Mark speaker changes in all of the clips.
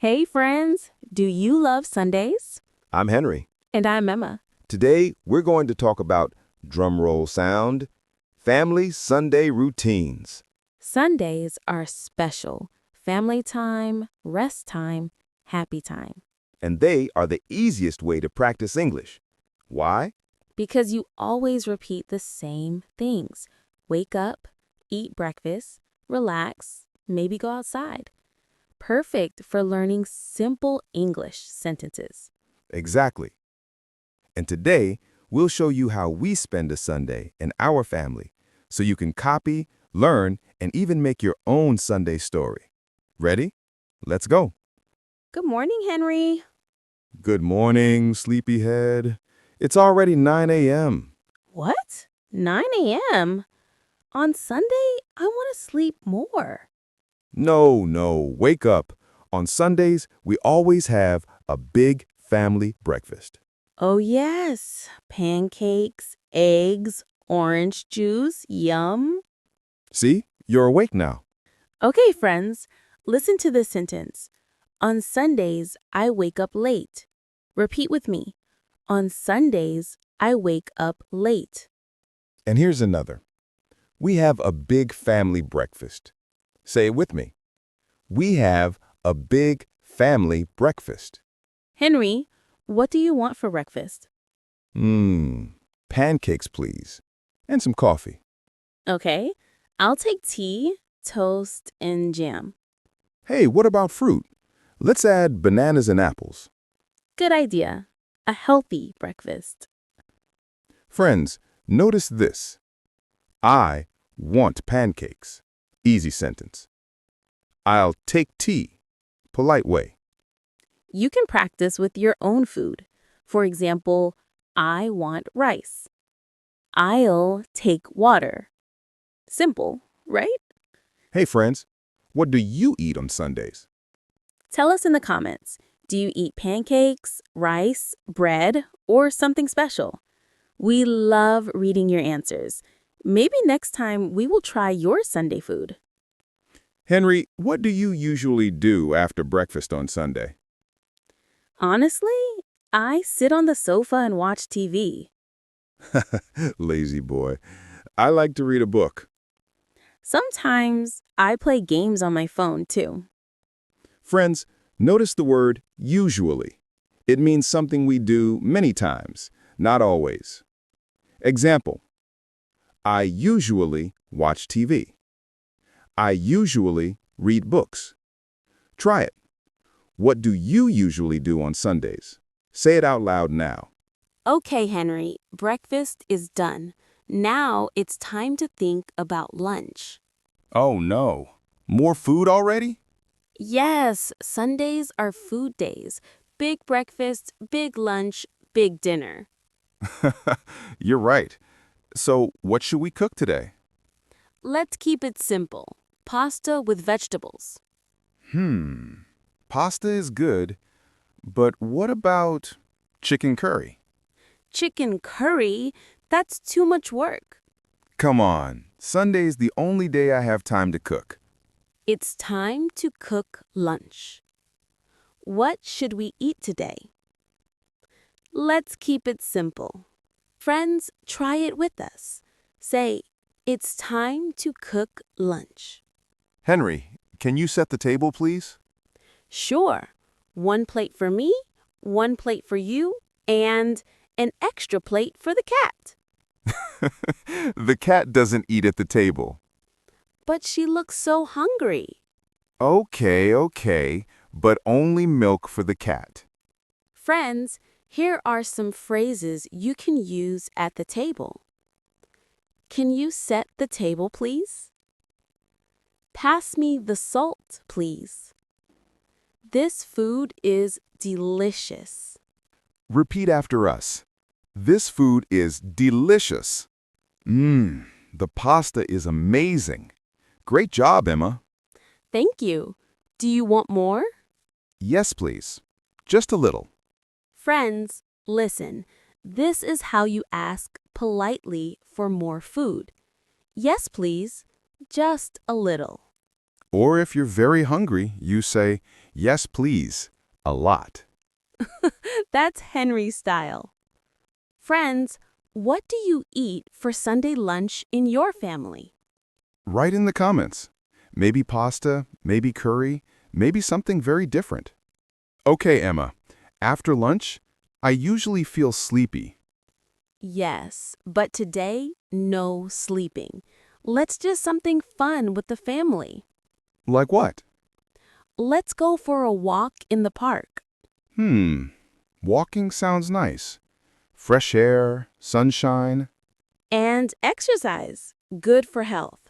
Speaker 1: Hey, friends! Do you love Sundays?
Speaker 2: I'm Henry.
Speaker 1: And I'm Emma.
Speaker 2: Today, we're going to talk about drumroll sound, family Sunday routines.
Speaker 1: Sundays are special. Family time, rest time, happy time.
Speaker 2: And they are the easiest way to practice English. Why?
Speaker 1: Because you always repeat the same things. Wake up, eat breakfast, relax, maybe go outside. Perfect for learning simple English sentences.
Speaker 2: Exactly. And today, we'll show you how we spend a Sunday in our family, so you can copy, learn, and even make your own Sunday story. Ready? Let's go.
Speaker 1: Good morning, Henry.
Speaker 2: Good morning, sleepyhead. It's already 9 a.m.
Speaker 1: What? 9 a.m.? On Sunday, I want to sleep more.
Speaker 2: No, wake up. On Sundays, we always have a big family breakfast.
Speaker 1: Oh, yes. Pancakes, eggs, orange juice, yum.
Speaker 2: See, you're awake now.
Speaker 1: Okay, friends, listen to this sentence. On Sundays, I wake up late. Repeat with me. On Sundays, I wake up late.
Speaker 2: And here's another. We have a big family breakfast. Say it with me. We have a big family breakfast.
Speaker 1: Henry, what do you want for breakfast?
Speaker 2: Pancakes, please. And some coffee.
Speaker 1: Okay, I'll take tea, toast, and jam.
Speaker 2: Hey, what about fruit? Let's add bananas and apples.
Speaker 1: Good idea. A healthy breakfast.
Speaker 2: Friends, notice this. I want pancakes. Easy sentence. I'll take tea. Polite way.
Speaker 1: You can practice with your own food. For example, I want rice. I'll take water. Simple, right?
Speaker 2: Hey, friends, what do you eat on Sundays?
Speaker 1: Tell us in the comments. Do you eat pancakes, rice, bread, or something special? We love reading your answers. Maybe next time we will try your Sunday food.
Speaker 2: Henry, what do you usually do after breakfast on Sunday?
Speaker 1: Honestly, I sit on the sofa and watch TV.
Speaker 2: Lazy boy. I like to read a book.
Speaker 1: Sometimes I play games on my phone too.
Speaker 2: Friends, notice the word usually. It means something we do many times, not always. Example, I usually watch TV. I usually read books. Try it. What do you usually do on Sundays? Say it out loud now.
Speaker 1: Okay, Henry, breakfast is done. Now it's time to think about lunch.
Speaker 2: Oh no. More food already?
Speaker 1: Yes, Sundays are food days. Big breakfast, big lunch, big dinner.
Speaker 2: You're right. So, what should we cook today?
Speaker 1: Let's keep it simple. Pasta with vegetables.
Speaker 2: Pasta is good, but what about chicken curry?
Speaker 1: Chicken curry? That's too much work.
Speaker 2: Come on, Sunday's the only day I have time to cook.
Speaker 1: It's time to cook lunch. What should we eat today? Let's keep it simple. Friends, try it with us. Say, it's time to cook lunch.
Speaker 2: Henry, can you set the table, please?
Speaker 1: Sure. 1 plate for me, 1 plate for you, and an extra plate for the cat.
Speaker 2: The cat doesn't eat at the table.
Speaker 1: But she looks so hungry.
Speaker 2: Okay, but only milk for the cat.
Speaker 1: Friends, here are some phrases you can use at the table. Can you set the table, please? Pass me the salt, please. This food is delicious.
Speaker 2: Repeat after us. This food is delicious. The pasta is amazing. Great job, Emma.
Speaker 1: Thank you. Do you want more?
Speaker 2: Yes, please. Just a little.
Speaker 1: Friends, listen. This is how you ask politely for more food. Yes, please. Just a little.
Speaker 2: Or if you're very hungry, you say, Yes, please. A lot.
Speaker 1: That's Henry's style. Friends, what do you eat for Sunday lunch in your family?
Speaker 2: Write in the comments. Maybe pasta, maybe curry, maybe something very different. Okay, Emma. After lunch, I usually feel sleepy.
Speaker 1: Yes, but today, no sleeping. Let's do something fun with the family.
Speaker 2: Like what?
Speaker 1: Let's go for a walk in the park.
Speaker 2: Walking sounds nice. Fresh air, sunshine.
Speaker 1: And exercise. Good for health.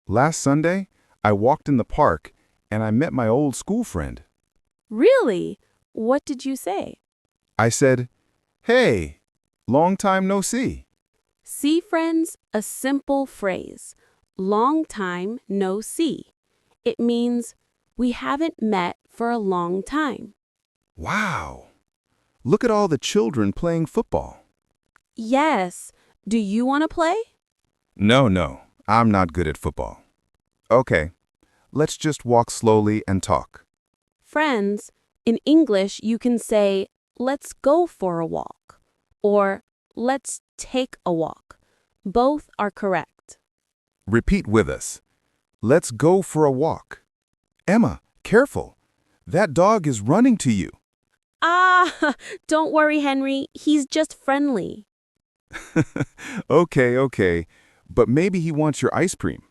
Speaker 2: Last Sunday, I walked in the park and I met my old school friend.
Speaker 1: Really? What did you say?
Speaker 2: I said, "Hey, long time no see."
Speaker 1: See, friends, a simple phrase. Long time no see. It means we haven't met for a long time.
Speaker 2: Wow! Look at all the children playing football.
Speaker 1: Yes. Do you want to play?
Speaker 2: No, I'm not good at football. Okay, let's just walk slowly and talk.
Speaker 1: Friends, in English, you can say, let's go for a walk, or let's take a walk. Both are correct.
Speaker 2: Repeat with us. Let's go for a walk. Emma, careful. That dog is running to you.
Speaker 1: Ah, don't worry, Henry. He's just friendly.
Speaker 2: Okay. But maybe he wants your ice cream.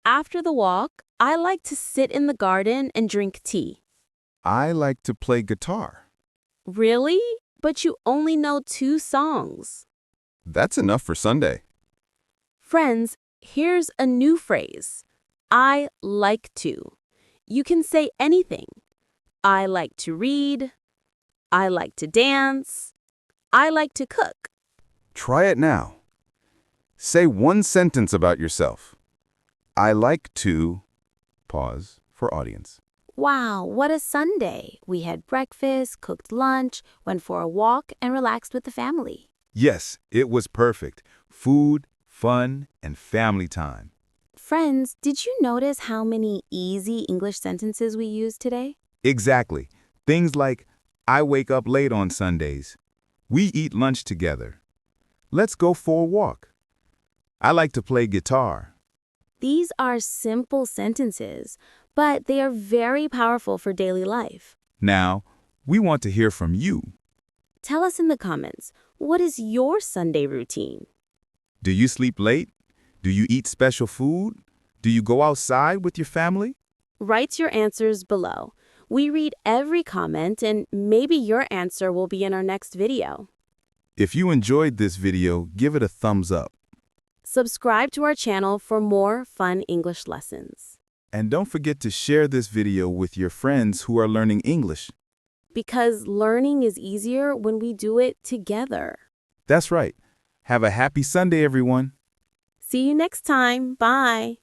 Speaker 1: After the walk, I like to sit in the garden and drink tea.
Speaker 2: I like to play guitar.
Speaker 1: Really? But you only know 2 songs.
Speaker 2: That's enough for Sunday.
Speaker 1: Friends, here's a new phrase. I like to. You can say anything. I like to read. I like to dance. I like to cook.
Speaker 2: Try it now. Say one sentence about yourself. I like to... Pause for audience.
Speaker 1: Wow, what a Sunday. We had breakfast, cooked lunch, went for a walk, and relaxed with the family.
Speaker 2: Yes, it was perfect. Food, fun, and family time.
Speaker 1: Friends, did you notice how many easy English sentences we used today?
Speaker 2: Exactly. Things like, I wake up late on Sundays. We eat lunch together. Let's go for a walk. I like to play guitar.
Speaker 1: These are simple sentences, but they are very powerful for daily life.
Speaker 2: Now, we want to hear from you.
Speaker 1: Tell us in the comments, what is your Sunday routine?
Speaker 2: Do you sleep late? Do you eat special food? Do you go outside with your family?
Speaker 1: Write your answers below. We read every comment and maybe your answer will be in our next video.
Speaker 2: If you enjoyed this video, give it a thumbs up.
Speaker 1: Subscribe to our channel for more fun English lessons.
Speaker 2: And don't forget to share this video with your friends who are learning English.
Speaker 1: Because learning is easier when we do it together.
Speaker 2: That's right. Have a happy Sunday, everyone.
Speaker 1: See you next time. Bye.